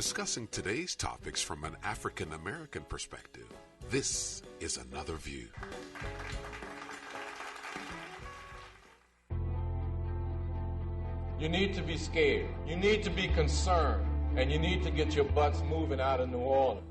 discussing today's topics from an African American perspective. This is Another View. You need to be scared. You need to be concerned. And you need to get your butts moving out of New Orleans.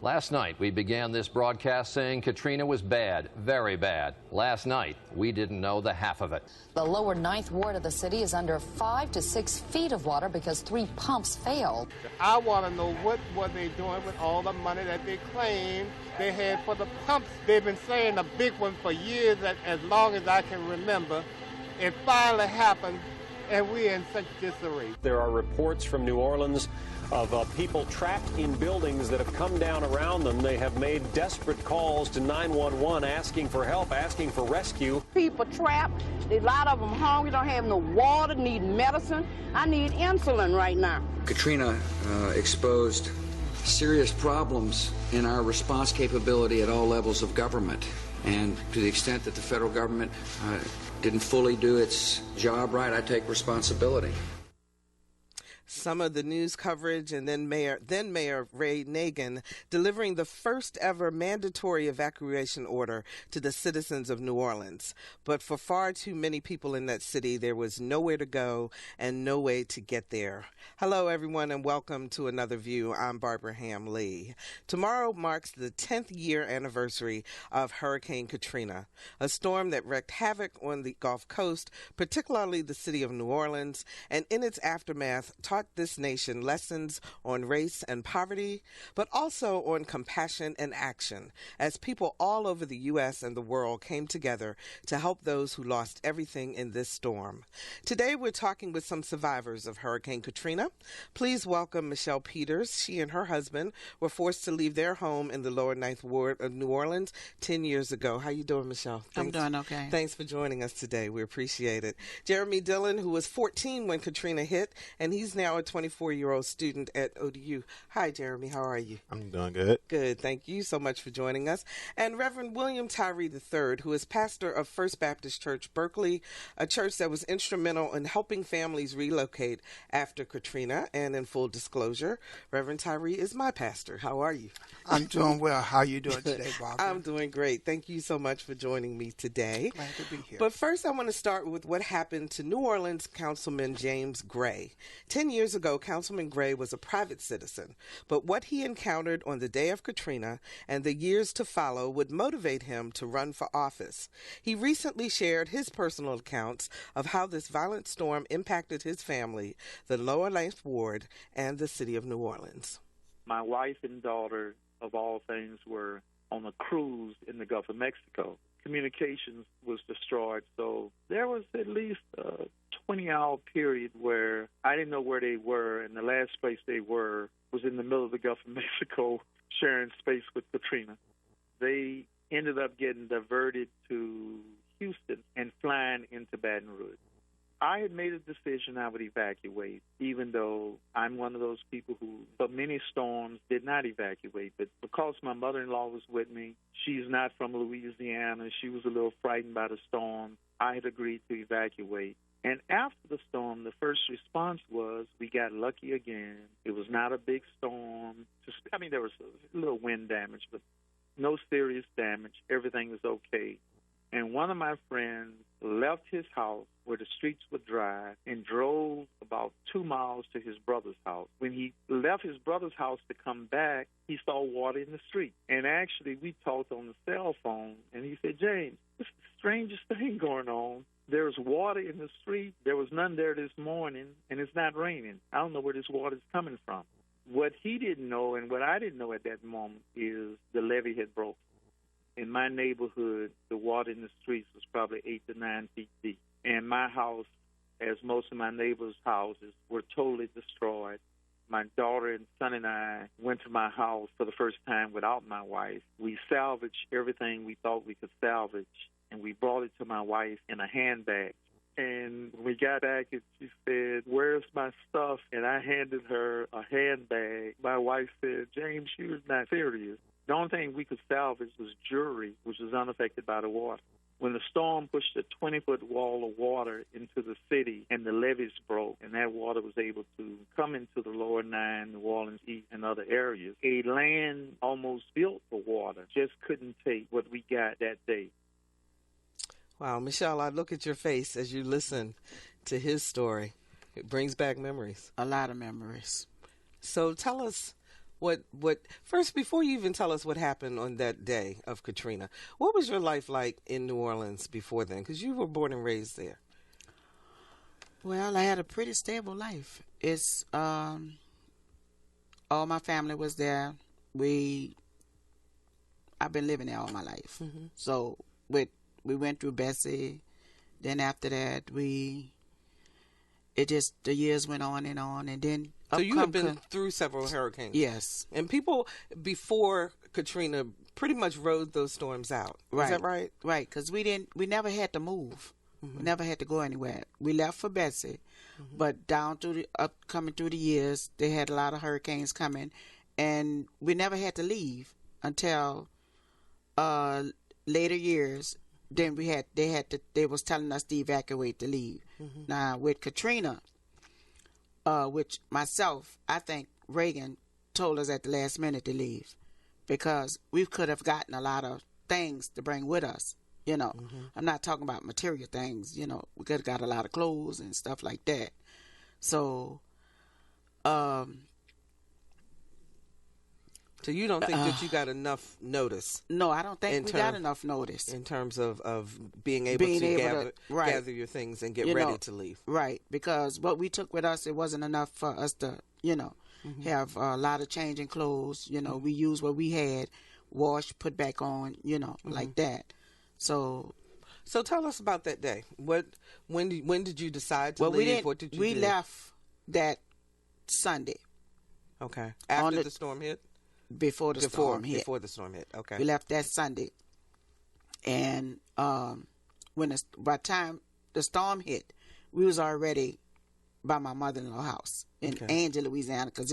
Last night, we began this broadcast saying Katrina was bad, very bad. Last night, we didn't know the half of it. The lower 9th ward of the city is under 5 to 6 feet of water because 3 pumps failed. I want to know what were they doing with all the money that they claim they had for the pumps. They've been saying a big one for years, as long as I can remember. It finally happened, and we're in such disarray. There are reports from New Orleans of people trapped in buildings that have come down around them. They have made desperate calls to 911 asking for help, asking for rescue. People trapped, a lot of them hungry, don't have no water, need medicine. I need insulin right now. Katrina exposed serious problems in our response capability at all levels of government. And to the extent that the federal government didn't fully do its job right, I take responsibility. Some of the news coverage, and then Mayor Ray Nagin delivering the first ever mandatory evacuation order to the citizens of New Orleans. But for far too many people in that city, there was nowhere to go and no way to get there. Hello, everyone, and welcome to Another View. I'm Barbara Ham Lee. Tomorrow marks the 10th year anniversary of Hurricane Katrina, a storm that wreaked havoc on the Gulf Coast, particularly the city of New Orleans, and in its aftermath taught this nation lessons on race and poverty, but also on compassion and action, as people all over the U.S. and the world came together to help those who lost everything in this storm. Today, we're talking with some survivors of Hurricane Katrina. Please welcome Michelle Peters. She and her husband were forced to leave their home in the lower 9th ward of New Orleans 10 years ago. How you doing, Michelle? I'm doing okay. Thanks for joining us today. We appreciate it. Jeremy Dillon, who was 14 when Katrina hit, and he's now a 24-year-old student at ODU. Hi, Jeremy. How are you? I'm doing good. Good. Thank you so much for joining us. And Reverend William Tyree III, who is pastor of First Baptist Church, Berkley, a church that was instrumental in helping families relocate after Katrina. And in full disclosure, Reverend Tyree is my pastor. How are you? I'm doing well. How are you doing today, Barbara? I'm doing great. Thank you so much for joining me today. Glad to be here. But first, I want to start with what happened to New Orleans Councilman James Gray. 10 years ago, Councilman Gray was a private citizen, but what he encountered on the day of Katrina and the years to follow would motivate him to run for office. He recently shared his personal accounts of how this violent storm impacted his family, the lower 9th ward, and the city of New Orleans. My wife and daughter, of all things, were on a cruise in the Gulf of Mexico. Communications was destroyed, so there was at least a 20-hour period where I didn't know where they were, and the last place they were was in the middle of the Gulf of Mexico, sharing space with Katrina. They ended up getting diverted to Houston and flying into Baton Rouge. I had made a decision I would evacuate, even though I'm one of those people who, for many storms, did not evacuate. But because my mother-in-law was with me, she's not from Louisiana, she was a little frightened by the storm, I had agreed to evacuate. And after the storm, the first response was we got lucky again. It was not a big storm. There was a little wind damage, but no serious damage. Everything was okay. And one of my friends left his house where the streets were dry and drove about 2 miles to his brother's house. When he left his brother's house to come back, he saw water in the street. And actually, we talked on the cell phone, and he said, James, this is the strangest thing going on. There's water in the street. There was none there this morning, and it's not raining. I don't know where this water is coming from. What he didn't know and what I didn't know at that moment is the levee had broken. In my neighborhood, the water in the streets was probably 8 to 9 feet deep. And my house, as most of my neighbors' houses, were totally destroyed. My daughter and son and I went to my house for the first time without my wife. We salvaged everything we thought we could salvage, and we brought it to my wife in a handbag. And when we got back, she said, "Where's my stuff?" And I handed her a handbag. My wife said, "James, she was not serious." The only thing we could salvage was jewelry, which was unaffected by the water. When the storm pushed a 20-foot wall of water into the city and the levees broke, and that water was able to come into the lower 9, New Orleans East, and other areas, a land almost built for water just couldn't take what we got that day. Wow, Michelle, I look at your face as you listen to his story. It brings back memories. A lot of memories. So tell us what first, before you even tell us what happened on that day of Katrina, what was your life like in New Orleans before then? Because you were born and raised there. Well, I had a pretty stable life. It's all my family was there. I've been living there all my life. Mm-hmm. So we went through Bessie. Then after that, the years went on, and then. So you have been through several hurricanes. Yes. And people before Katrina pretty much rode those storms out. Right. Is that right? Right, because we never had to move. Mm-hmm. We never had to go anywhere. We left for Bessie, mm-hmm. but coming through the years, they had a lot of hurricanes coming, and we never had to leave until later years. Then they was telling us to evacuate to leave. Mm-hmm. Now with Katrina, which myself, I think Reagan told us at the last minute to leave, because we could have gotten a lot of things to bring with us. You know, mm-hmm. I'm not talking about material things. You know, we could have got a lot of clothes and stuff like that. So, so you don't think that you got enough notice? No, I don't think we got enough notice. In terms of being able to gather your things and get ready to leave. Right, because what we took with us, it wasn't enough for us to, mm-hmm. have a lot of changing clothes. Mm-hmm. We used what we had, wash, put back on, mm-hmm. like that. So tell us about that day. When did you decide to leave? What did you do? We left that Sunday. Okay. After the storm hit? Before the storm hit. Before the storm hit. Okay. We left that Sunday, and by the time the storm hit, we was already by my mother-in-law house in Angie, Louisiana, because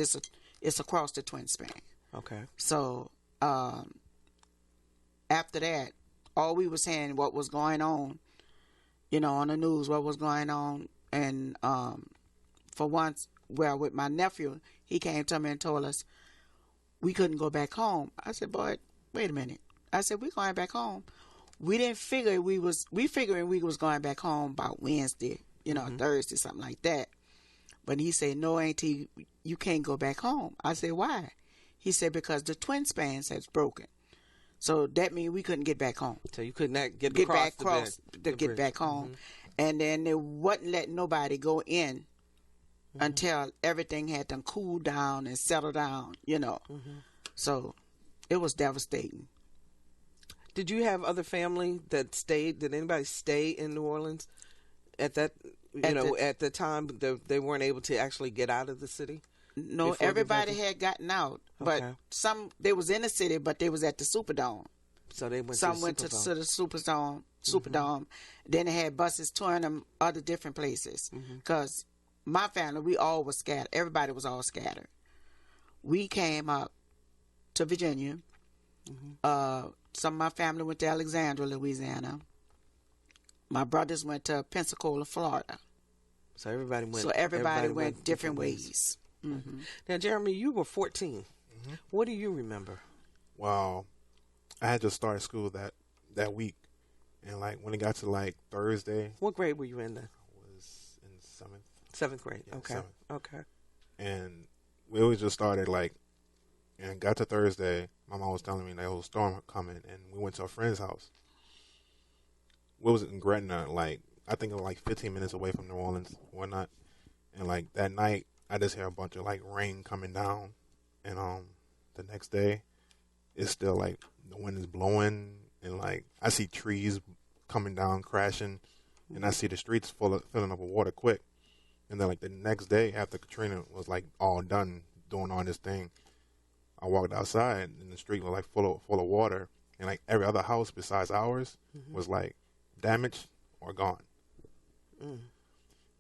it's across the Twin Span. Okay. So after that, all we were saying what was going on, on the news, what was going on, and for once, with my nephew, he came to me and told us we couldn't go back home. I said, boy, wait a minute. I said, we're going back home. We didn't figure we was going back home about Wednesday, mm-hmm. Thursday, something like that. But he said, no, Auntie, you can't go back home. I said, why? He said, because the Twin Spans has broken. So that means we couldn't get back home. So you could not get back home. Mm-hmm. And then they wouldn't let nobody go in mm-hmm. until everything had to cool down and settle down, Mm-hmm. So it was devastating. Did you have other family that stayed? Did anybody stay in New Orleans at that? At the time they weren't able to actually get out of the city. No, everybody had gotten out, but they was in the city, but they was at the Superdome. So they went. Some went to the Superdome. Mm-hmm. Then they had buses touring them other different places. Because my family, we all was scattered. Everybody was all scattered. We came up to Virginia. Mm-hmm. Some of my family went to Alexandria, Louisiana. My brothers went to Pensacola, Florida. So everybody went different ways. Mm-hmm. Now, Jeremy, you were 14. Mm-hmm. What do you remember? Well, I had just started school that week, and when it got to Thursday. What grade were you in then? I was in seventh. Seventh grade. Yeah, okay. Seventh. Okay. And we always just started and got to Thursday. My mom was telling me there was a storm coming, and we went to a friend's house. We was in Gretna, I think it was 15 minutes away from New Orleans, whatnot. And that night, I just hear a bunch of rain coming down, and the next day, it's still the wind is blowing, and I see trees coming down, crashing, and I see the streets filling up with water quick. And then the next day after Katrina was all done doing all this thing, I walked outside and the street was full of water, and every other house besides ours mm-hmm. was damaged or gone. Mm.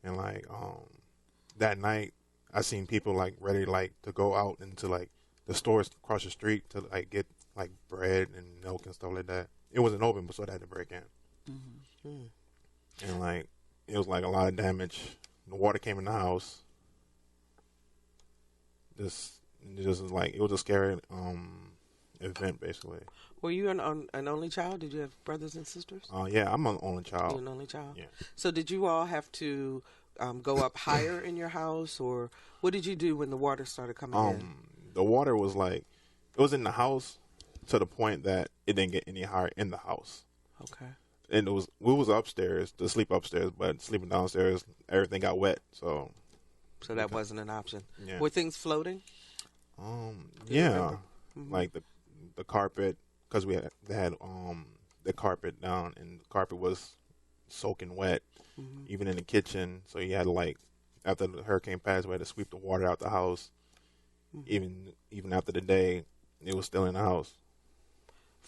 And that night, I seen people ready to go out into the stores across the street to get bread and milk and stuff like that. It wasn't open, but so they had to break in. And like it was like a lot of damage. The water came in the house. Just was like, it was a scary event basically. Were you an only child? Did you have brothers and sisters? Yeah, I'm an only child. You're an only child? Yeah. So did you all have to go up higher in your house, or what did you do when the water started coming in? The water was like, it was in the house to the point that it didn't get any higher in the house. Okay. And we was upstairs to sleep upstairs, but sleeping downstairs, everything got wet. So that wasn't an option. Yeah. Were things floating? Yeah, like the carpet, because they had the carpet down, and the carpet was soaking wet, even in the kitchen. So you had to, like, after the hurricane passed, we had to sweep the water out the house. Even after the day, it was still in the house.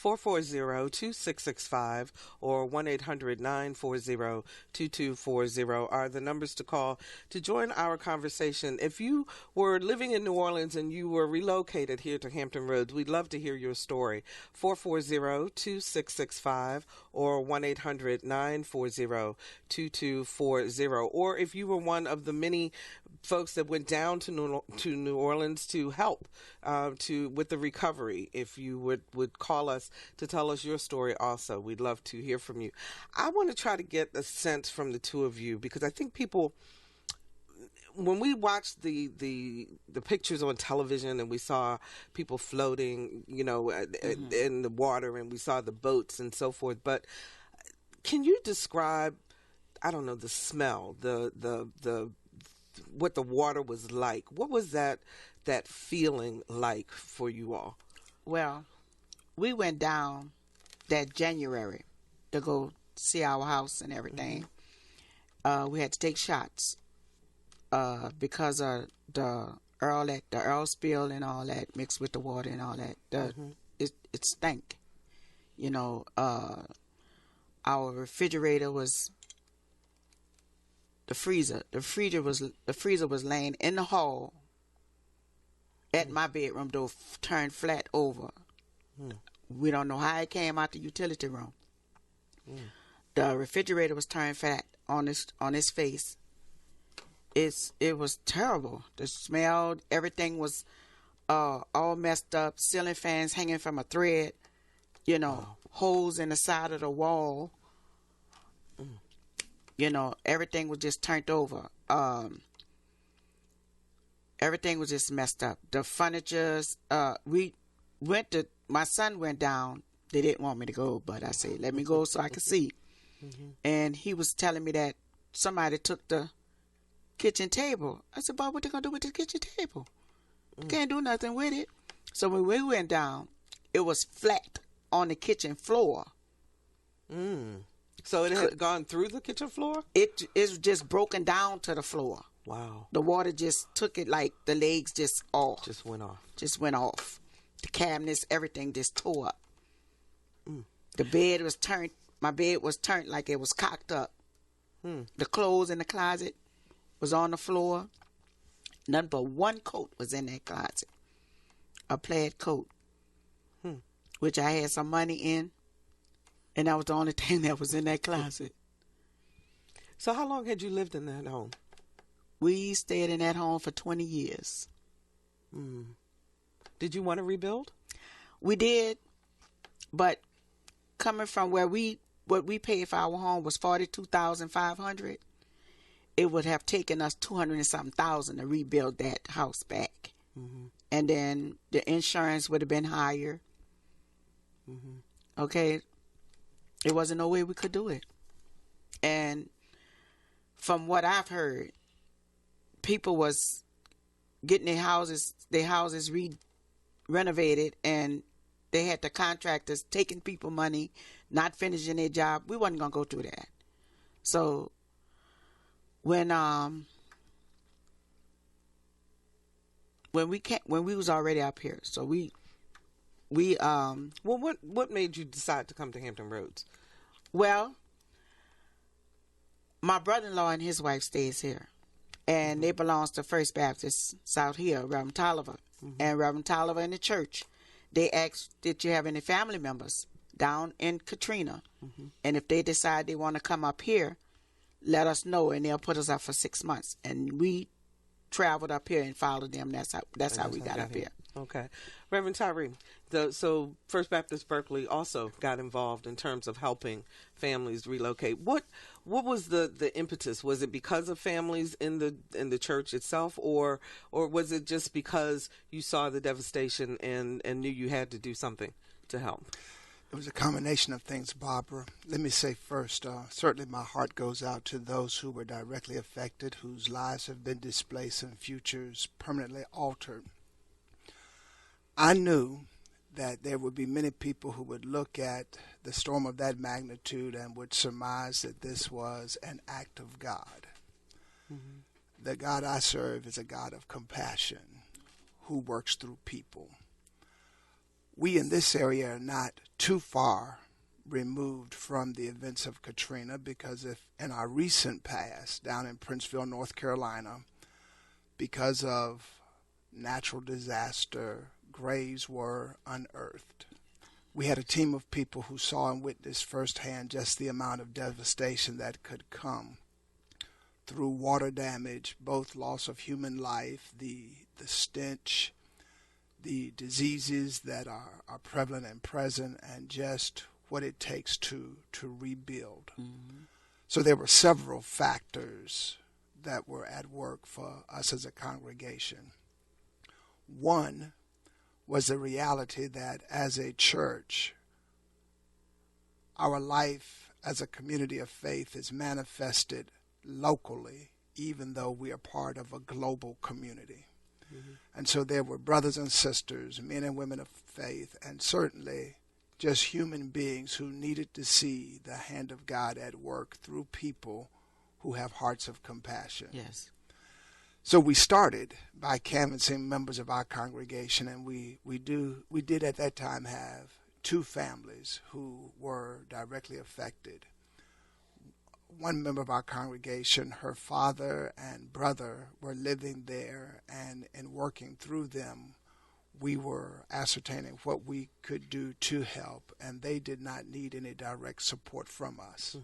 440-2665 or 1-800-940-2240 are the numbers to call to join our conversation. If you were living in New Orleans and you were relocated here to Hampton Roads, we'd love to hear your story. 440-2665 or 1-800-940-2240. Or if you were one of the many folks that went down to New Orleans to help with the recovery, if you would call us to tell us your story also. We'd love to hear from you. I want to try to get a sense from the two of you, because I think people, when we watched the pictures on television and we saw people floating, in the water, and we saw the boats and so forth, but can you describe, I don't know, the smell, the what the water was like? What was that feeling like for you all? Well, we went down that January to go see our house and everything. We had to take shots because of the Earl spill and all that mixed with the water and all that. It stank. Our refrigerator was the freezer was laying in the hall at my bedroom door, turned flat over. We don't know how it came out the utility room. The refrigerator was turned flat on its face. It was terrible. The smell, everything was all messed up. Ceiling fans hanging from a thread. Holes in the side of the wall. Everything was just turned over. Everything was just messed up. The furniture's, my son went down. They didn't want me to go, but I said, let me go so I could see. And he was telling me that somebody took the kitchen table. I said, Bob, what they going to do with the kitchen table? Can't do nothing with it. So when we went down, it was flat on the kitchen floor. So it had gone through the kitchen floor? It was just broken down to the floor. Wow. The water just took it, like the legs just off. Just went off. The cabinets, everything just tore up. The bed was turned. My bed was turned like it was cocked up. The clothes in the closet was on the floor. None but one coat was in that closet. A plaid coat. Which I had some money in. And that was the only thing that was in that closet. So how long had you lived in that home? We stayed in that home for 20 years. Did you want to rebuild? We did, but coming from what we paid for our home was $42,500. It would have taken us $200 and something thousand to rebuild that house back, and then the insurance would have been higher. Okay, it wasn't no way we could do it, and from what I've heard, people was getting their houses renovated, and they had the contractors taking people money, not finishing their job. We wasn't gonna go through that. So when we was already up here, so we well, what made you decide to come to Hampton Roads? Well, my brother-in-law and his wife stays here, and they belongs to First Baptist South here, Reverend Tolliver. And Reverend Tolliver in the church, they asked, did you have any family members down in Katrina. And if they decide they want to come up here, let us know, and they'll put us up for 6 months. And we traveled up here and followed them. That's how we got up here. Okay. Reverend Tyree, so First Baptist Berkley also got involved in terms of helping families relocate. What was the impetus? Was it because of families in the church itself, or was it just because you saw the devastation and knew you had to do something to help? It was a combination of things, Barbara. Let me say first, certainly my heart goes out to those who were directly affected, whose lives have been displaced and futures permanently altered. I knew that there would be many people who would look at the storm of that magnitude and would surmise that this was an act of God. The God I serve is a God of compassion who works through people. We in this area are not too far removed from the events of Katrina, because if in our recent past down in Princeville, North Carolina, because of natural disaster, graves were unearthed. We had a team of people who saw and witnessed firsthand just the amount of devastation that could come through water damage, both loss of human life, the stench, the diseases that are prevalent and present, and just what it takes to rebuild. So there were several factors that were at work for us as a congregation. One was the reality that as a church, our life as a community of faith is manifested locally, even though we are part of a global community. And so there were brothers and sisters, men and women of faith, and certainly just human beings who needed to see the hand of God at work through people who have hearts of compassion. Yes. So we started by canvassing members of our congregation, and we did at that time have 2 families who were directly affected. One member of our congregation, her father and brother were living there, and in working through them, we were ascertaining what we could do to help, and they did not need any direct support from us.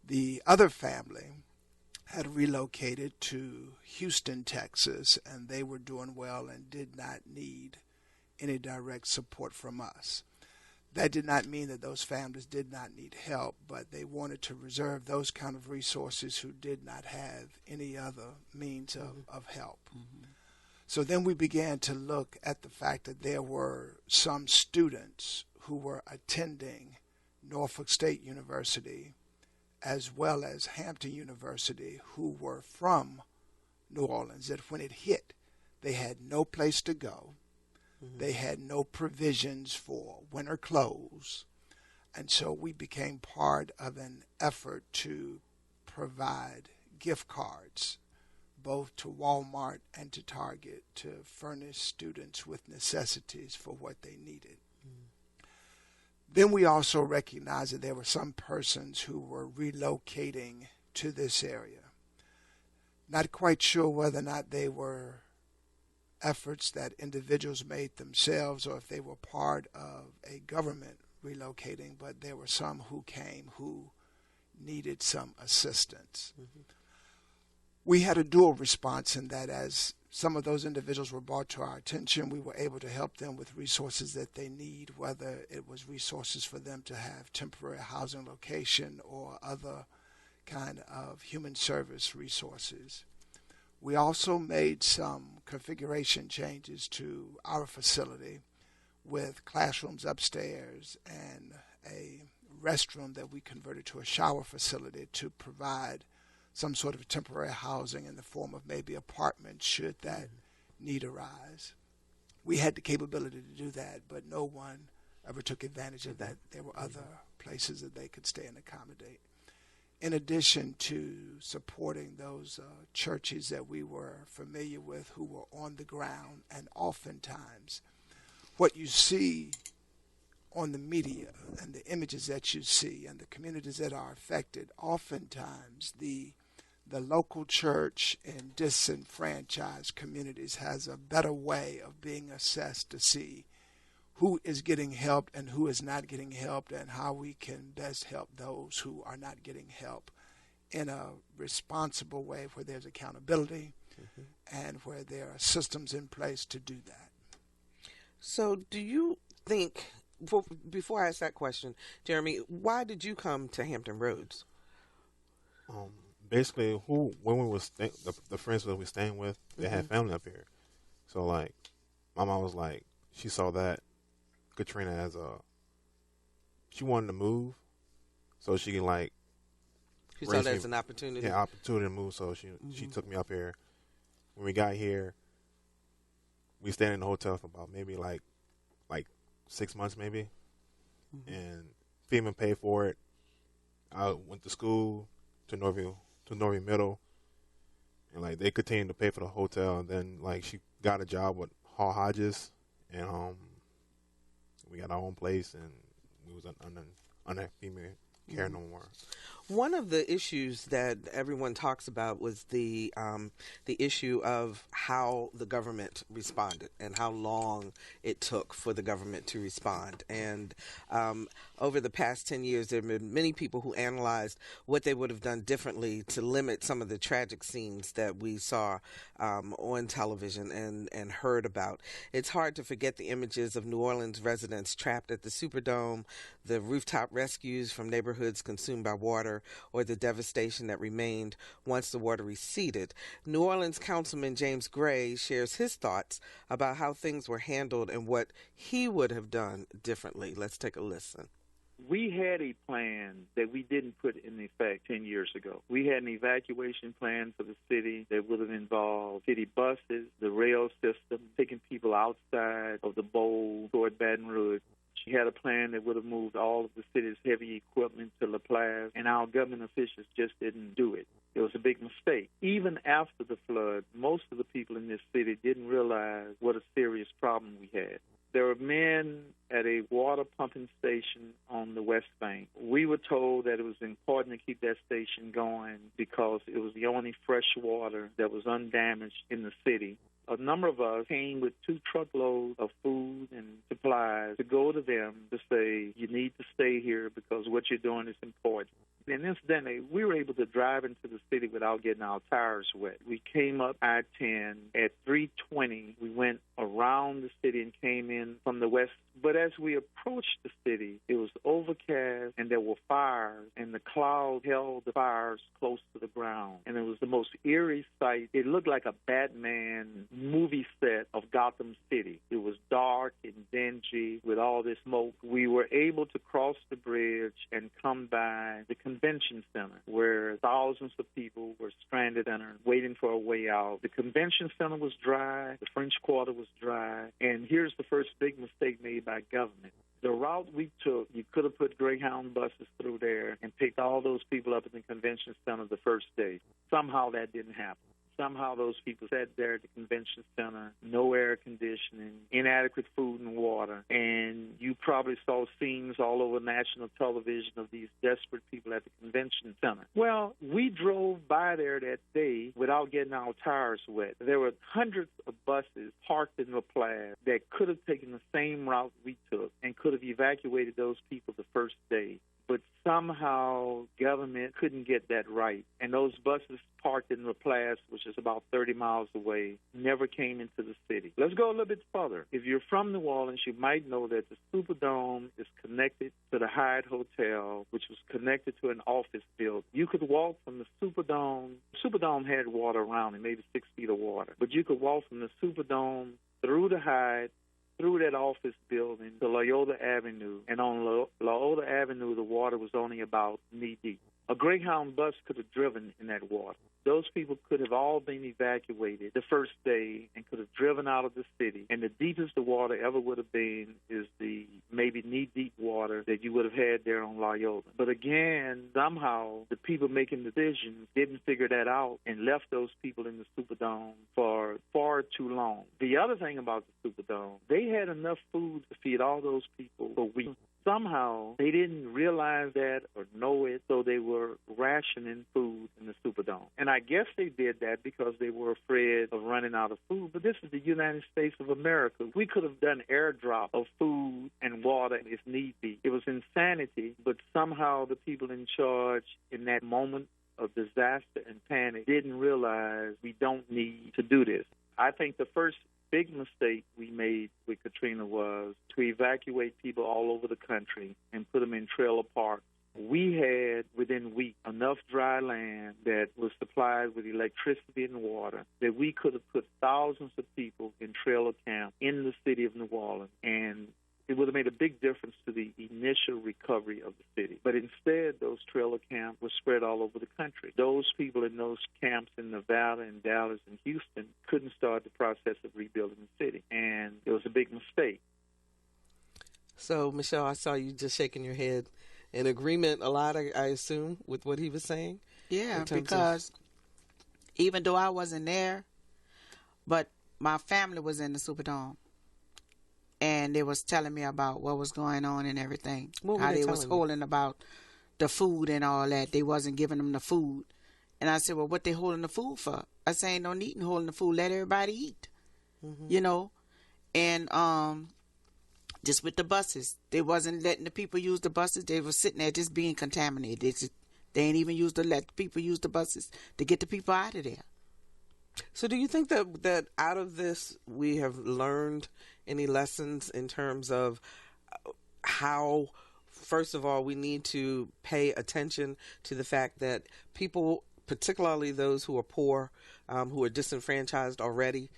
The other family had relocated to Houston, Texas, and they were doing well and did not need any direct support from us. That did not mean that those families did not need help, but they wanted to reserve those kind of resources who did not have any other means of help. So then we began to look at the fact that there were some students who were attending Norfolk State University as well as Hampton University who were from New Orleans, that when it hit, they had no place to go. They had no provisions for winter clothes. And so we became part of an effort to provide gift cards, both to Walmart and to Target, to furnish students with necessities for what they needed. Then we also recognized that there were some persons who were relocating to this area. Not quite sure whether or not they were efforts that individuals made themselves or if they were part of a government relocating, but there were some who came who needed some assistance. We had a dual response in that as some of those individuals were brought to our attention, we were able to help them with resources that they need, whether it was resources for them to have temporary housing location or other kind of human service resources. We also made some configuration changes to our facility with classrooms upstairs and a restroom that we converted to a shower facility to provide some sort of temporary housing in the form of maybe apartments should that need arise. We had the capability to do that, but no one ever took advantage of that. There were other places that they could stay and accommodate. In addition to supporting those churches that we were familiar with who were on the ground, and oftentimes what you see on the media and the images that you see and the communities that are affected, oftentimes the local church in disenfranchised communities has a better way of being assessed to see who is getting help and who is not getting helped, and how we can best help those who are not getting help in a responsible way where there's accountability and where there are systems in place to do that. So do you think, before I ask that question, Jeremy, why did you come to Hampton Roads? Basically, when we was the friends that we were staying with, they had family up here. So, like, my mom was like, she saw that Katrina as she wanted to move, so she can, like, she saw that as an opportunity. Yeah, opportunity to move. So she took me up here. When we got here, we stayed in the hotel for about maybe like 6 months, maybe, and FEMA paid for it. I went to school to Norview Middle, and like they continued to pay for the hotel. And then like she got a job with Hall Hodges, and we got our own place, and we was under FEMA care no more. One of the issues that everyone talks about was the issue of how the government responded and how long it took for the government to respond. And over the past 10 years, there have been many people who analyzed what they would have done differently to limit some of the tragic scenes that we saw on television and heard about. It's hard to forget the images of New Orleans residents trapped at the Superdome, the rooftop rescues from neighborhoods consumed by water, or the devastation that remained once the water receded. New Orleans Councilman James Gray shares his thoughts about how things were handled and what he would have done differently. Let's take a listen. We had a plan that we didn't put in effect 10 years ago. We had an evacuation plan for the city that would have involved city buses, the rail system, taking people outside of the bowl toward Baton Rouge. She had a plan that would have moved all of the city's heavy equipment to La Place, and our government officials just didn't do it. It was a big mistake. Even after the flood, most of the people in this city didn't realize what a serious problem we had. There were men at a water pumping station on the West Bank. We were told that it was important to keep that station going because it was the only fresh water that was undamaged in the city. A number of us came with 2 truckloads of food and supplies to go to them to say, you need to stay here because what you're doing is important. And incidentally, we were able to drive into the city without getting our tires wet. We came up I-10 at 3:20. We went around the city and came in from the west. But as we approached the city, it was overcast and there were fires, and the cloud held the fires close to the ground. And it was the most eerie sight. It looked like a Batman movie set of Gotham City. It was dark and dingy with all this smoke. We were able to cross the bridge and come by the convention center where thousands of people were stranded and waiting for a way out. The convention center was dry. The French Quarter was dry. And here's the first big mistake made by government. The route we took, you could have put Greyhound buses through there and picked all those people up at the convention center the first day. Somehow that didn't happen. Somehow those people sat there at the convention center, no air conditioning, inadequate food and water, and you probably saw scenes all over national television of these desperate people at the convention center. Well, we drove by there that day without getting our tires wet. There were hundreds of buses parked in La Place that could have taken the same route we took and could have evacuated those people the first day. But somehow government couldn't get that right. And those buses parked in La Place, which is about 30 miles away, never came into the city. Let's go a little bit further. If you're from New Orleans, you might know that the Superdome is connected to the Hyatt Hotel, which was connected to an office building. You could walk from the Superdome. The Superdome had water around it, maybe 6 feet of water. But you could walk from the Superdome through the Hyatt, through that office building to Loyola Avenue, and on Loyola Avenue, the water was only about knee-deep. A Greyhound bus could have driven in that water. Those people could have all been evacuated the first day and could have driven out of the city. And the deepest the water ever would have been is the maybe knee-deep water that you would have had there on Loyola. But again, somehow the people making decisions didn't figure that out and left those people in the Superdome for far too long. The other thing about the Superdome, they had enough food to feed all those people for weeks. somehow they didn't realize that or know it, so they were rationing food in the Superdome. And I guess they did that because they were afraid of running out of food. But this is the United States of America. We could have done airdrop of food and water if need be. It was insanity, but somehow the people in charge in that moment of disaster and panic didn't realize we don't need to do this. I think the first big mistake we made with Katrina was to evacuate people all over the country and put them in trailer parks. We had, within weeks, enough dry land that was supplied with electricity and water that we could have put thousands of people in trailer camps in the city of New Orleans, and it would have made a big difference to the initial recovery of the city. But instead, those trailer camps were spread all over the country. Those people in those camps in Nevada and Dallas and Houston couldn't start the process of rebuilding the city, and it was a big mistake. So, Michelle, I saw you just shaking your head in agreement a lot, I assume, with what he was saying? Yeah, because even though I wasn't there, but my family was in the Superdome. And they was telling me about what was going on and everything. How they was holding about the food and all that. They wasn't giving them the food. And I said, well, what they holding the food for? I said, ain't no need in holding the food. Let everybody eat. You know? And just with the buses, they wasn't letting the people use the buses. They were sitting there just being contaminated. They ain't even used to let people use the buses to get the people out of there. So do you think that out of this we have learned any lessons in terms of how, first of all, we need to pay attention to the fact that people, particularly those who are poor, who are disenfranchised already,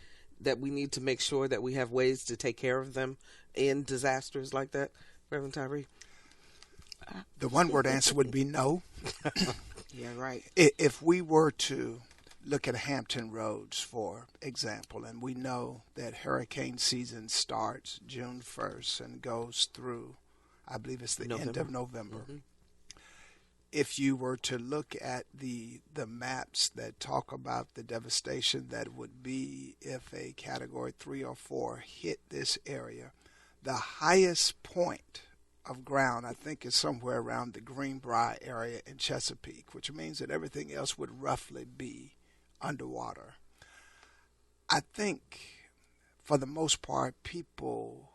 that we need to make sure that we have ways to take care of them in disasters like that? Reverend Tyree? The one-word answer would be no. Yeah, right. If we were to look at Hampton Roads, for example, and we know that hurricane season starts June 1st and goes through, I believe it's the end of November. If you were to look at the maps that talk about the devastation that would be if a Category 3 or 4 hit this area, the highest point of ground, I think, is somewhere around the Greenbrier area in Chesapeake, which means that everything else would roughly be underwater. I think, for the most part, people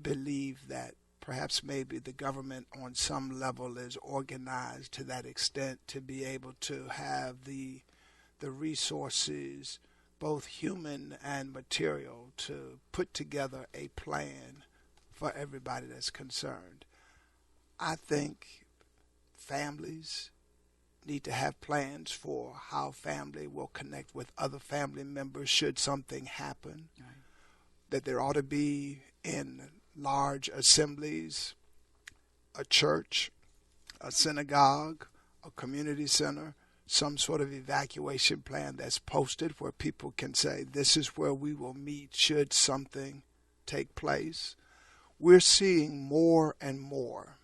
believe that perhaps maybe the government on some level is organized to that extent to be able to have the resources, both human and material, to put together a plan for everybody that's concerned. I think families need to have plans for how family will connect with other family members should something happen. Right. That there ought to be in large assemblies, a church, a synagogue, a community center, some sort of evacuation plan that's posted where people can say, this is where we will meet should something take place. We're seeing more and more,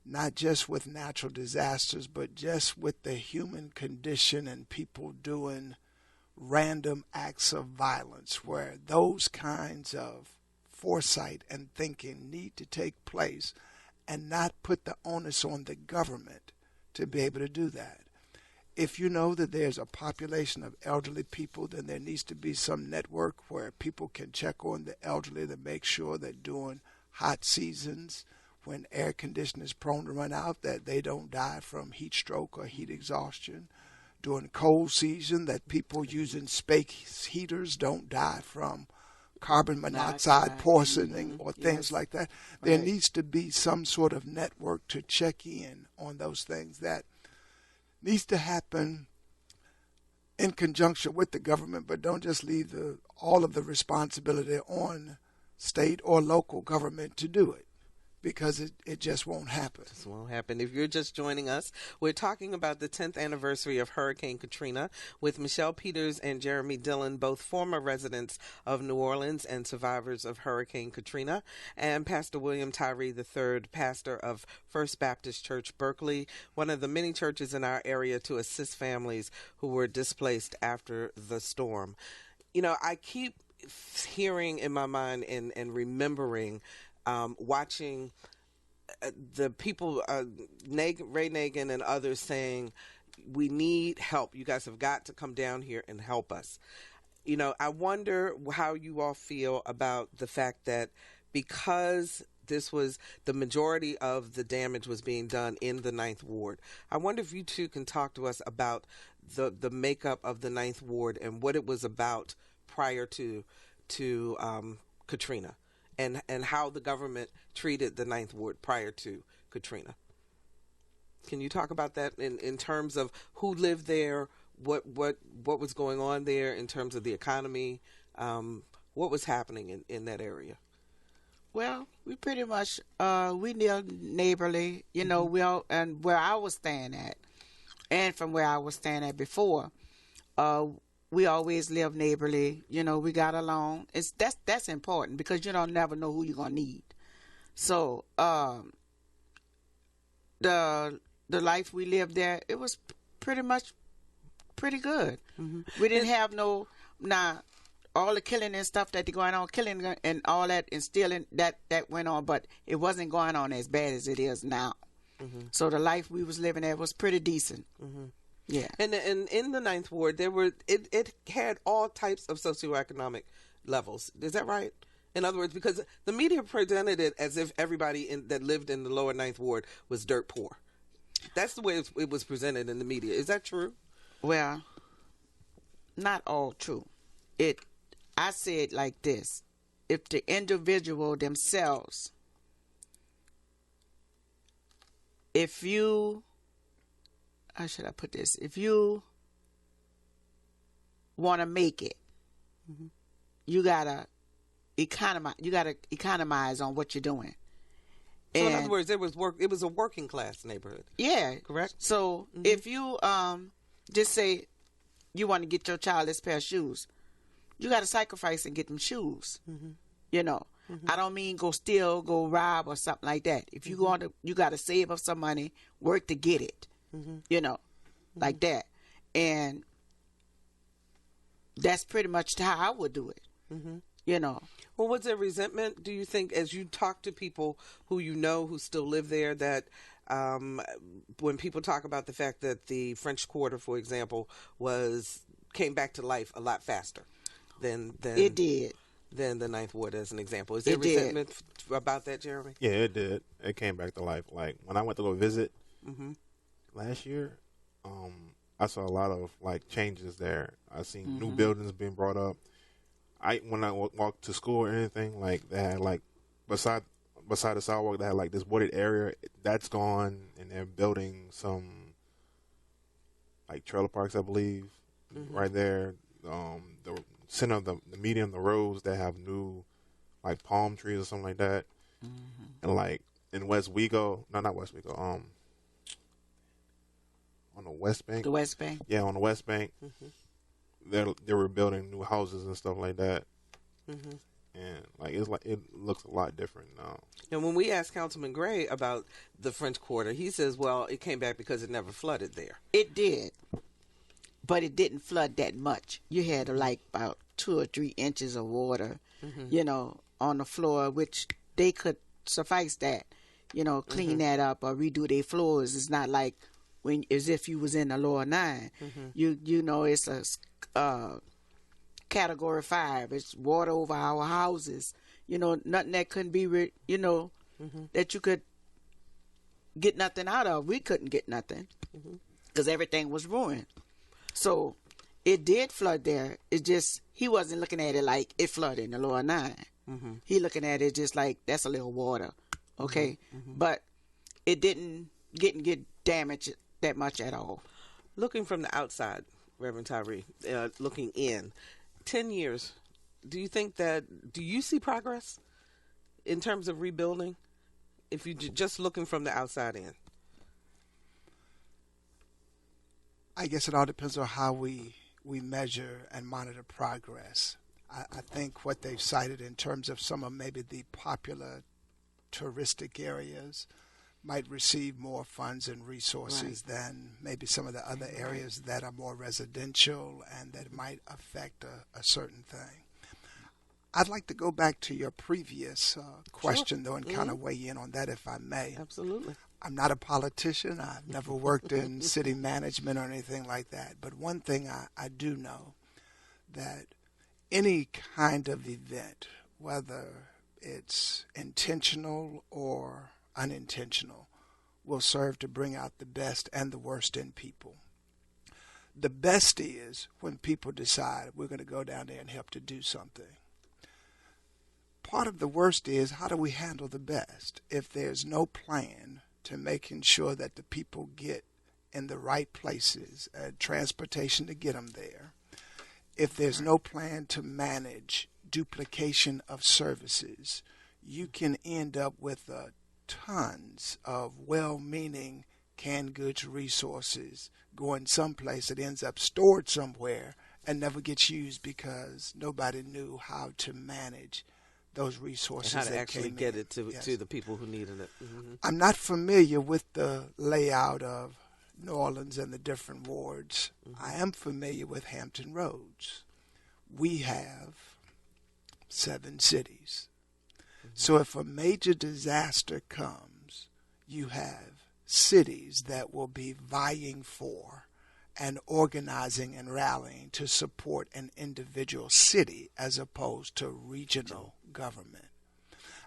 not just with natural disasters, but just with the human condition and people doing random acts of violence, where those kinds of foresight and thinking need to take place and not put the onus on the government to be able to do that. If you know that there's a population of elderly people, then there needs to be some network where people can check on the elderly to make sure that during hot seasons, when air conditioning is prone to run out, that they don't die from heat stroke or heat exhaustion. During cold season, that people using space heaters don't die from carbon monoxide poisoning or things like that. There needs to be some sort of network to check in on those things. That needs to happen in conjunction with the government, but don't just leave all of the responsibility on state or local government to do it, because it just won't happen. It just won't happen. If you're just joining us, we're talking about the 10th anniversary of Hurricane Katrina with Michelle Peters and Jeremy Dillon, both former residents of New Orleans and survivors of Hurricane Katrina, and Pastor William Tyree III, pastor of First Baptist Church, Berkley, one of the many churches in our area to assist families who were displaced after the storm. You know, I keep hearing in my mind and remembering watching the people, Ray Nagin and others saying, we need help. You guys have got to come down here and help us. You know, I wonder how you all feel about the fact that because this was the majority of the damage was being done in the Ninth Ward. I wonder if you two can talk to us about the makeup of the Ninth Ward and what it was about prior to Katrina, and how the government treated the Ninth Ward prior to Katrina. Can you talk about that in terms of who lived there, what was going on there in terms of the economy, what was happening in that area? Well, we pretty much we live neighborly, you know. We all, and where I was staying at, and from where I was staying at before, we always live neighborly. You know, we got along. That's important because you don't never know who you're gonna need. So the life we lived there, it was pretty good. We didn't have all the killing and stuff that going on, killing and all that and stealing that went on, but it wasn't going on as bad as it is now. So the life we was living there was pretty decent. Yeah. And in the Ninth Ward, it had all types of socioeconomic levels. Is that right? In other words, because the media presented it as if everybody that lived in the lower Ninth Ward was dirt poor. That's the way it was presented in the media. Is that true? Well, not all true. I say it like this: if the individual themselves, how should I put this? If you want to make it, you gotta economize. You gotta economize on what you're doing. So in other words, it was a working class neighborhood. Yeah, correct. So if you just say you want to get your child this pair of shoes, you got to sacrifice and get them shoes. You know, I don't mean go steal, go rob or something like that. If you you got to save up some money, work to get it. You know, like that. And that's pretty much how I would do it. You know. Well, was there resentment, do you think, as you talk to people who you know who still live there, that when people talk about the fact that the French Quarter, for example, came back to life a lot faster than it did. Than the Ninth Ward, as an example. Is there resentment about that, Jeremy? Yeah, it did. It came back to life. Like when I went to go visit last year, I saw a lot of like changes there. I seen new buildings being brought up. When I walked to school or anything, like they had like beside the sidewalk, they had like this wooded area that's gone, and they're building some like trailer parks, I believe, right there. The center of the median, the roads that have new like palm trees or something like that, and like in West Wego, not West Wego, on the West Bank. The West Bank. Yeah, on the West Bank. They were building new houses and stuff like that, and like it looks a lot different now. And when we asked Councilman Gray about the French Quarter, he says, "Well, it came back because it never flooded there." It did, but it didn't flood that much. You had like about 2 or 3 inches of water, you know, on the floor, which they could suffice that, you know, clean that up or redo their floors. It's not like as if you was in the lower 9. You know, it's a category 5. It's water over our houses. You know, nothing that couldn't be, that you could get nothing out of. We couldn't get nothing because everything was ruined. So it did flood there. It just, he wasn't looking at it like it flooded in the lower 9. He looking at it just like that's a little water, okay? But it didn't get damaged that much at all. Looking from the outside, Reverend Tyree, looking in, 10 years, do you see progress in terms of rebuilding? If you're just looking from the outside in? I guess it all depends on how we measure and monitor progress. I think what they've cited in terms of some of maybe the popular touristic areas might receive more funds and resources than maybe some of the other areas that are more residential and that might affect a certain thing. I'd like to go back to your previous question, though, and kind of weigh in on that, if I may. Absolutely. I'm not a politician. I've never worked in city management or anything like that. But one thing I do know, that any kind of event, whether it's intentional or unintentional, will serve to bring out the best and the worst in people. The best is when people decide we're going to go down there and help to do something. Part of the worst is, how do we handle the best if there's no plan to making sure that the people get in the right places, transportation to get them there? If there's no plan to manage duplication of services, you can end up with tons of well-meaning canned goods resources going someplace that ends up stored somewhere and never gets used because nobody knew how to manage those resources. And how to that actually came get in. it to the people who needed it. Mm-hmm. I'm not familiar with the layout of New Orleans and the different wards. Mm-hmm. I am familiar with Hampton Roads. We have 7 cities. Mm-hmm. So if a major disaster comes, you have cities that will be vying for and organizing and rallying to support an individual city as opposed to regional government.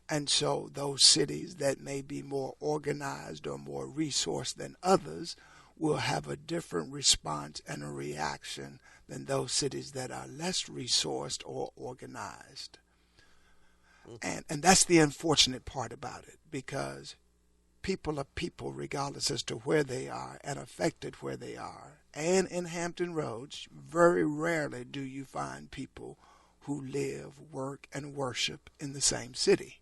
And so those cities that may be more organized or more resourced than others will have a different response and a reaction than those cities that are less resourced or organized. And that's the unfortunate part about it, because people are people regardless as to where they are and affected where they are. And in Hampton Roads, very rarely do you find people who live, work, and worship in the same city.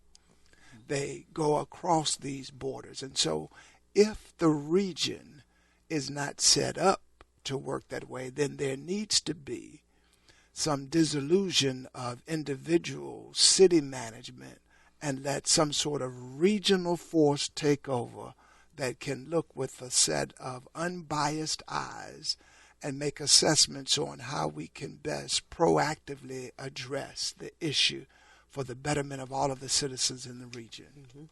They go across these borders. And so if the region is not set up to work that way, then there needs to be some dissolution of individual city management and let some sort of regional force take over that can look with a set of unbiased eyes and make assessments on how we can best proactively address the issue for the betterment of all of the citizens in the region. Mm-hmm.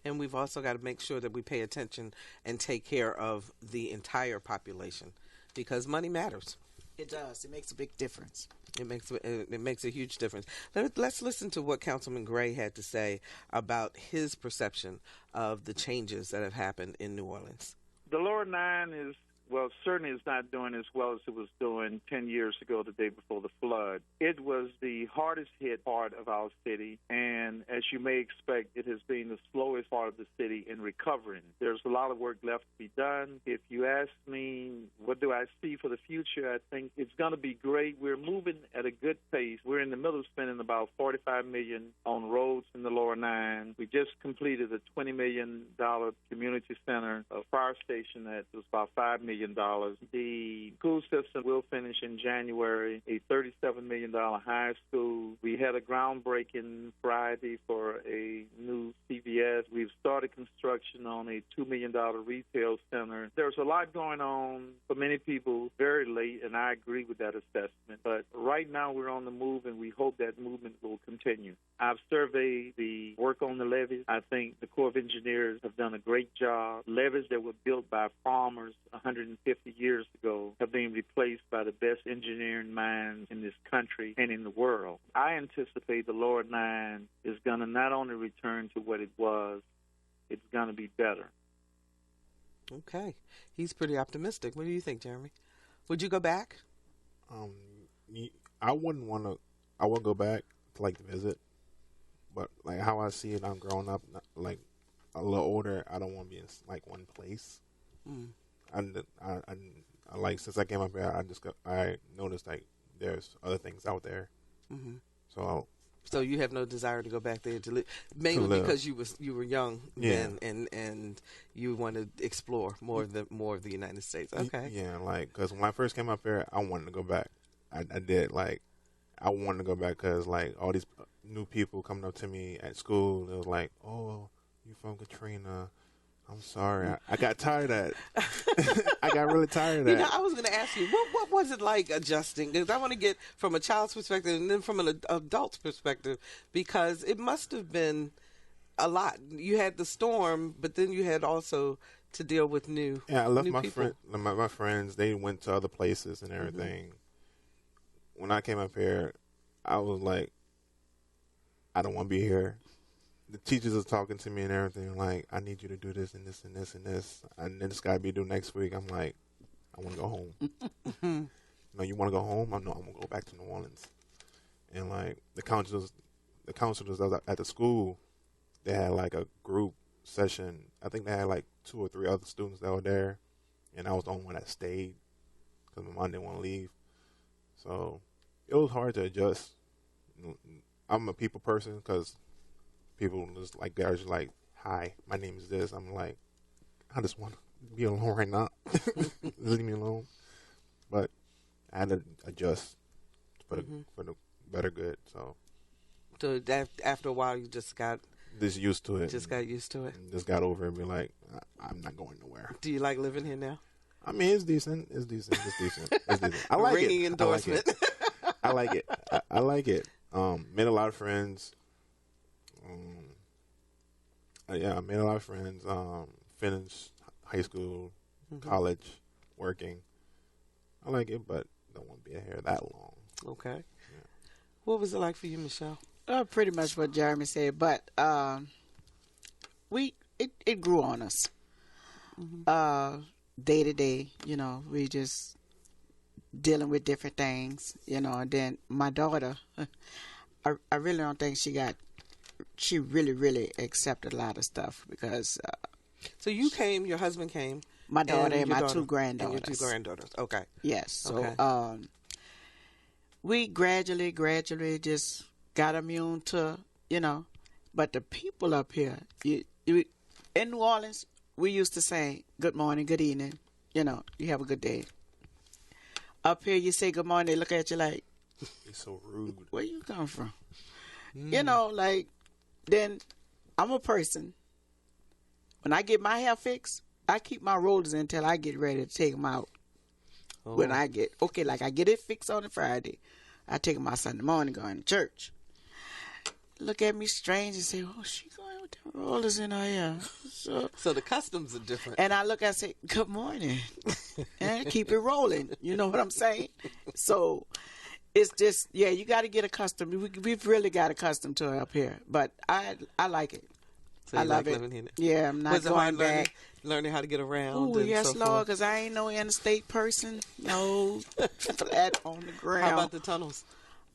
And we've also got to make sure that we pay attention and take care of the entire population, because money matters. It does. It makes a big difference. It makes a huge difference. Let's listen to what Councilman Gray had to say about his perception of the changes that have happened in New Orleans. The Lower Nine is, well, certainly is not doing as well as it was doing 10 years ago, the day before the flood. It was the hardest hit part of our city, and as you may expect, it has been the slowest part of the city in recovering. There's a lot of work left to be done. If you ask me, what do I see for the future, I think it's going to be great. We're moving at a good pace. We're in the middle of spending about $45 million on roads in the Lower Nine. We just completed a $20 million community center, a fire station that was about $5 million. The school system will finish in January, a $37 million high school. We had a groundbreaking Friday for a new CVS. We've started construction on a $2 million retail center. There's a lot going on for many people very late, and I agree with that assessment. But right now we're on the move, and we hope that movement will continue. I've surveyed the work on the levees. I think the Corps of Engineers have done a great job. Levees that were built by farmers 150 years ago have been replaced by the best engineering minds in this country and in the world. I anticipate the Lower Nine is going to not only return to what it was, it's going to be better. Okay. He's pretty optimistic. What do you think, Jeremy? Would you go back? I wouldn't want to. I would go back to like to visit, but like how I see it, I'm growing up, like a little older. I don't want to be in like one place. I like, since I came up here, I noticed like there's other things out there. Mm-hmm. So you have no desire to go back there to live, mainly because you were young then, and you want to explore more of the United States. Okay. Yeah, like because when I first came up here, I wanted to go back. I did, like I wanted to go back because like all these new people coming up to me at school, it was like, oh, you from Katrina, I'm sorry. I got tired of that. I got really tired of that. You know, I was going to ask you, what was it like adjusting? Because I want to get from a child's perspective and then from an adult's perspective, because it must have been a lot. You had the storm, but then you had also to deal with new Yeah, I left new my people. my friends. They went to other places and everything. Mm-hmm. When I came up here, I was like, I don't want to be here. The teachers are talking to me and everything, like, I need you to do this and this and this and this. And then this got to be due next week. I'm like, I want to go home. No, you want to go home? No, I'm going to go back to New Orleans. And, like, the counselors at the school, they had, like, a group session. I think they had, like, 2 or 3 other students that were there. And I was the only one that stayed because my mom didn't want to leave. So it was hard to adjust. I'm a people person because people just like, they're just like, hi, my name is this. I'm like, I just want to be alone right now. Leave me alone. But I had to adjust for the better good. So that after a while, you just got used to it. Just got used to it. Just got over it and be like, I'm not going nowhere. Do you like living here now? I mean, it's decent. It's decent. I like Ringing endorsement. I like it. I like it. Made a lot of friends. I made a lot of friends. Finished high school, college, working. I like it, but don't want to be here that long. Okay. Yeah. What was it like for you, Michelle? Pretty much what Jeremy said, but it grew on us. Day to day, you know, we just dealing with different things, you know. And then my daughter, I really don't think she really accepted a lot of stuff because. So you came, your husband came. My daughter and my 2 granddaughters. And your 2 granddaughters, okay. Yes, so okay. We gradually just got immune to, you know, but the people up here, you in New Orleans, we used to say, good morning, good evening, you know, you have a good day. Up here, you say good morning, they look at you like, it's so rude. Where you come from? You know, like, then I'm a person. When I get my hair fixed, I keep my rollers until I get ready to take them out. Oh. When I get, like I get it fixed on a Friday, I take them out Sunday morning going to church. Look at me strange and say, oh, she going with the rollers in her hair. So the customs are different. And I look and say, good morning. And keep it rolling. You know what I'm saying? So it's just, yeah, you got to get accustomed. We've really got accustomed to it up here. But I like it. So I love it. Living here? Yeah, I'm not going back. Learning how to get around. Oh, yes, Lord, because I ain't no interstate person. No, flat on the ground. How about the tunnels?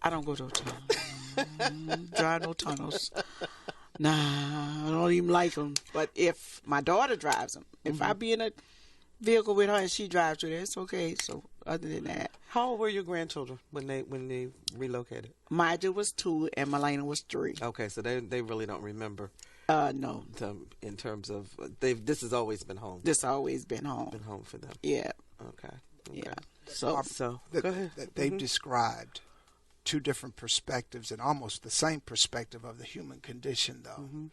I don't go to tunnels. Drive no tunnels. Nah, I don't even like them. But if my daughter drives them, if I be in a vehicle with her and she drives through there, it's okay. So other than that. How old were your grandchildren when they relocated? Mija was 2 and Melena was 3. Okay, so they really don't remember. No. In terms of, this has always been home. This always been home. Been home for them. Yeah. Okay. Yeah. So go ahead. They've described 2 different perspectives and almost the same perspective of the human condition, though.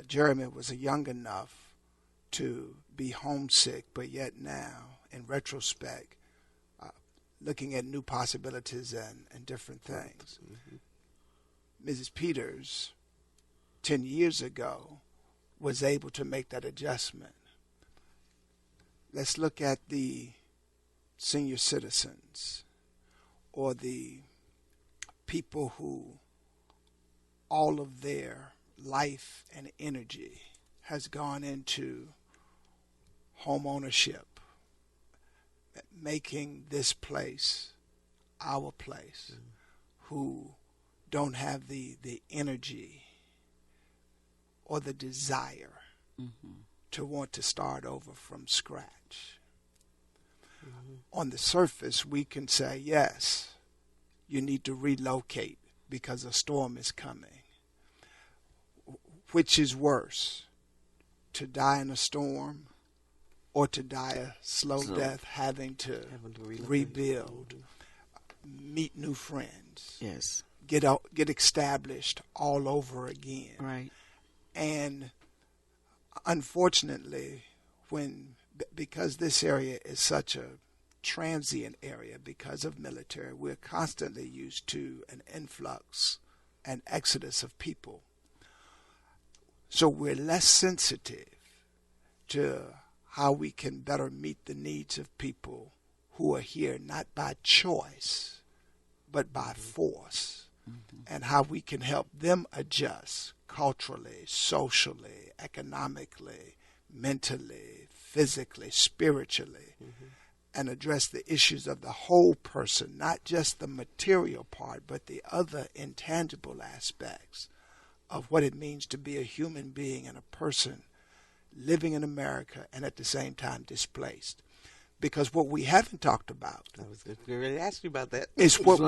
Jeremy was young enough to be homesick, but yet now, in retrospect, looking at new possibilities and different things. Mrs. Peters, 10 years ago, was able to make that adjustment. Let's look at the senior citizens or the people who all of their life and energy has gone into home ownership, making this place our place, who don't have the energy or the desire to want to start over from scratch. On the surface, we can say, yes, you need to relocate because a storm is coming. Which is worse, to die in a storm or to die a slow death having to rebuild, meet new friends, yes, get established all over again. Right. And unfortunately, because this area is such a transient area because of military, we're constantly used to an influx and exodus of people. So we're less sensitive to how we can better meet the needs of people who are here not by choice, but by force, and how we can help them adjust culturally, socially, economically, mentally, physically, spiritually, and address the issues of the whole person, not just the material part, but the other intangible aspects of what it means to be a human being and a person living in America and at the same time displaced. Because what we haven't talked about, I was going to ask you about that, is what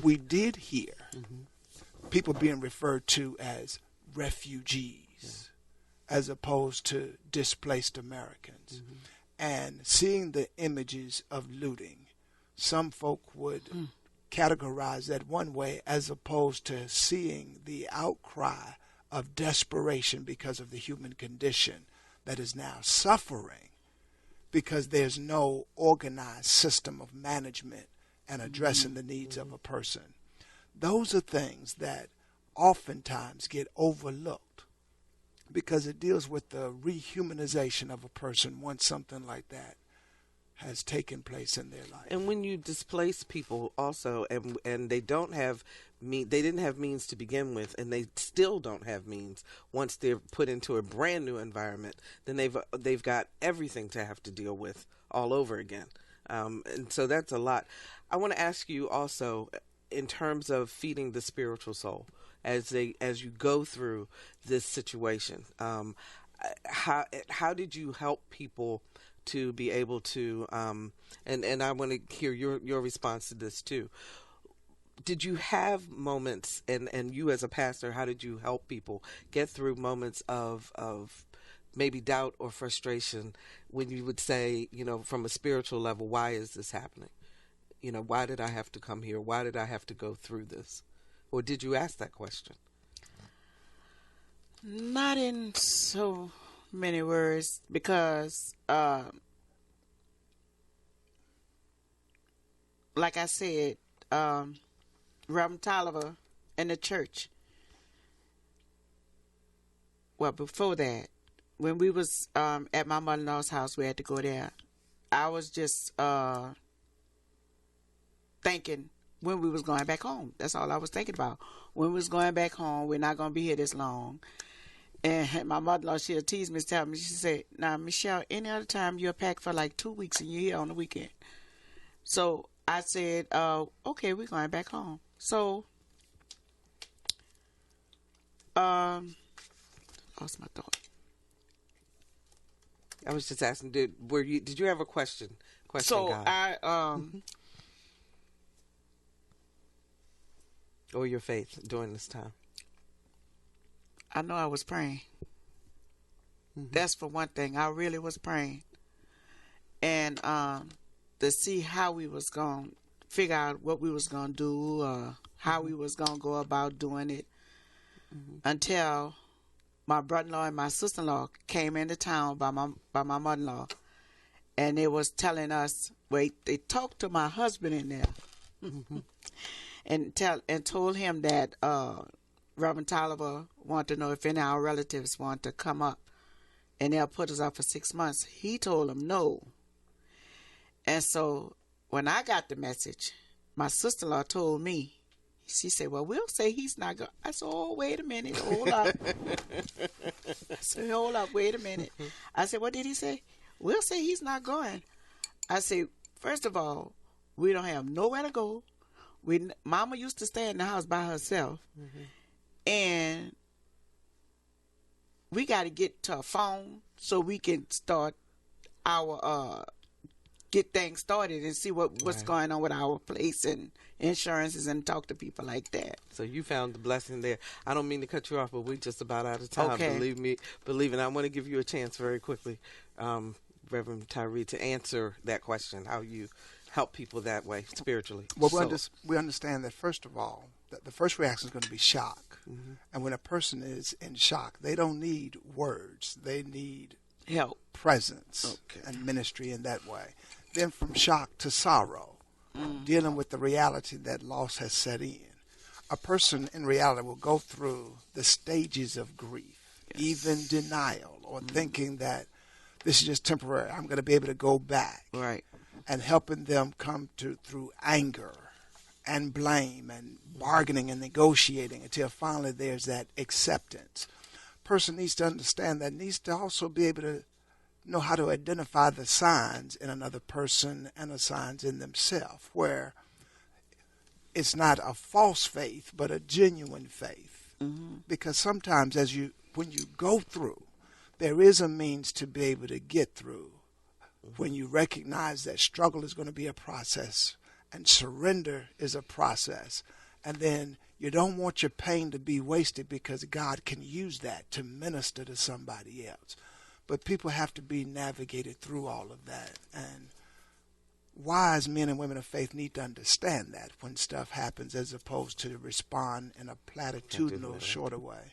we did here. People being referred to as refugees, as opposed to displaced Americans. And seeing the images of looting, some folk would categorize that one way, as opposed to seeing the outcry of desperation because of the human condition that is now suffering because there's no organized system of management and addressing the needs of a person. Those are things that oftentimes get overlooked because it deals with the rehumanization of a person once something like that has taken place in their life. And when you displace people also, and they don't have they didn't have means to begin with, and they still don't have means once they're put into a brand new environment, then they've got everything to have to deal with all over again. And so that's a lot. I want to ask you also, in terms of feeding the spiritual soul, as you go through this situation, how did you help people to be able to, and I want to hear your response to this too. Did you have moments, and you as a pastor, how did you help people get through moments of maybe doubt or frustration when you would say, from a spiritual level, why is this happening? Why did I have to come here? Why did I have to go through this? Or did you ask that question? Not in so many words, because like I said, Reverend Tolliver and the church, well, before that, when we was at my mother-in-law's house, we had to go there. I was just thinking when we was going back home. That's all I was thinking about. When we was going back home, we're not going to be here this long. And my mother-in-law, she'll tease me, tell me, she said, now, Michelle, any other time you're packed for like 2 weeks and you're here on the weekend. So I said, okay, we're going back home. So, lost my thought. I was just asking, did you have a question? So God. Or your faith during this time? I know I was praying. That's for one thing. I really was praying. And to see how we was going to figure out what we was going to do, how we was going to go about doing it, until my brother-in-law and my sister-in-law came into town by my mother-in-law, and they was telling us, wait, they talked to my husband in there, and told him that Reverend Tolliver wanted to know if any of our relatives want to come up, and they'll put us up for 6 months. He told them no. And so when I got the message, my sister-in-law told me, she said, well, we'll say he's not going. I said, oh, wait a minute, hold up. I said, hold up, wait a minute. I said, what did he say? We'll say he's not going. I said, first of all, we don't have nowhere to go. Mama used to stay in the house by herself. And we got to get to a phone so we can start our get things started and see what's going on with our place and insurances and talk to people like that. So you found the blessing there. I don't mean to cut you off, but we're just about out of time. Okay. Believe me. I want to give you a chance very quickly, Reverend Tyree, to answer that question, how help people that way spiritually? Well, we understand that, first of all, that the first reaction is going to be shock. Mm-hmm. And when a person is in shock, they don't need words. They need help, presence, and ministry in that way. Then from shock to sorrow, dealing with the reality that loss has set in. A person in reality will go through the stages of grief, even denial, or thinking that this is just temporary. I'm going to be able to go back. Right. And helping them come through anger and blame and bargaining and negotiating until finally there's that acceptance. Person needs to understand that, needs to also be able to know how to identify the signs in another person and the signs in themselves, where it's not a false faith but a genuine faith. Mm-hmm. Because sometimes when you go through, there is a means to be able to get through. When you recognize that struggle is going to be a process and surrender is a process, and then you don't want your pain to be wasted because God can use that to minister to somebody else. But people have to be navigated through all of that, and wise men and women of faith need to understand that when stuff happens, as opposed to respond in a platitudinal, shorter way.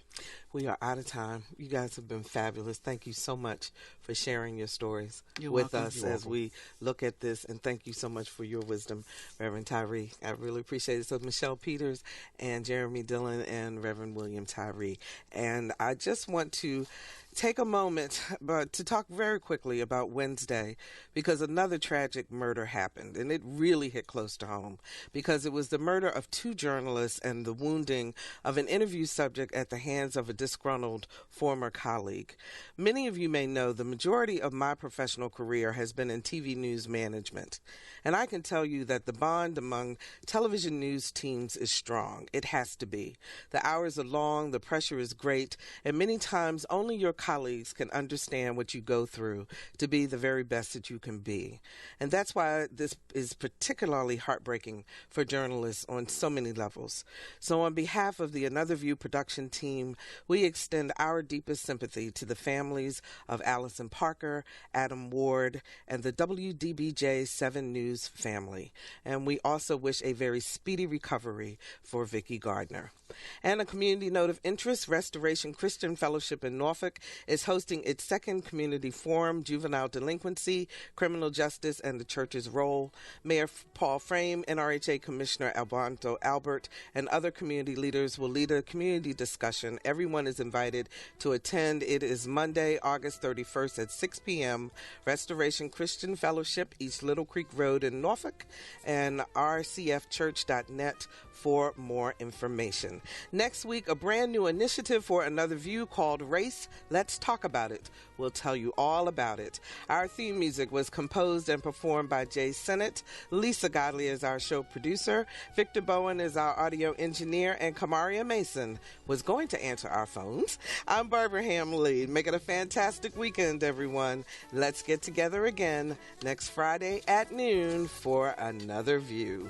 We are out of time. You guys have been fabulous. Thank you so much for sharing your stories with us as we look at this, and thank you so much for your wisdom, Reverend Tyree. I really appreciate it. So Michelle Peters and Jeremy Dillon and Reverend William Tyree. And I just want to take a moment to talk very quickly about Wednesday, because another tragic murder happened, and it really hit close to home, because it was the murder of 2 journalists and the wounding of an interview subject at the hands of a disgruntled former colleague. Many of you may know the majority of my professional career has been in TV news management, and I can tell you that the bond among television news teams is strong. It has to be. The hours are long, the pressure is great, and many times only your colleagues can understand what you go through to be the very best that you can be. And that's why this is particularly heartbreaking for journalists on so many levels. So on behalf of the Another View production team, we extend our deepest sympathy to the families of Allison Parker, Adam Ward, and the WDBJ 7 News family. And we also wish a very speedy recovery for Vicki Gardner. And a community note of interest, Restoration Christian Fellowship in Norfolk is hosting its second community forum, Juvenile Delinquency, Criminal Justice, and the Church's Role. Mayor Paul Frame, NRHA Commissioner Alberto Albert, and other community leaders will lead a community discussion. Everyone is invited to attend. It is Monday, August 31st at 6 p.m., Restoration Christian Fellowship, East Little Creek Road in Norfolk, and rcfchurch.net for more information. Next week, a brand new initiative for Another View called Race. Let's Talk About It. We'll tell you all about it. Our theme music was composed and performed by Jay Sennett. Lisa Godley is our show producer. Victor Bowen is our audio engineer. And Kamaria Mason was going to answer our phones. I'm Barbara Hamley. Make it a fantastic weekend, everyone. Let's get together again next Friday at noon for Another View.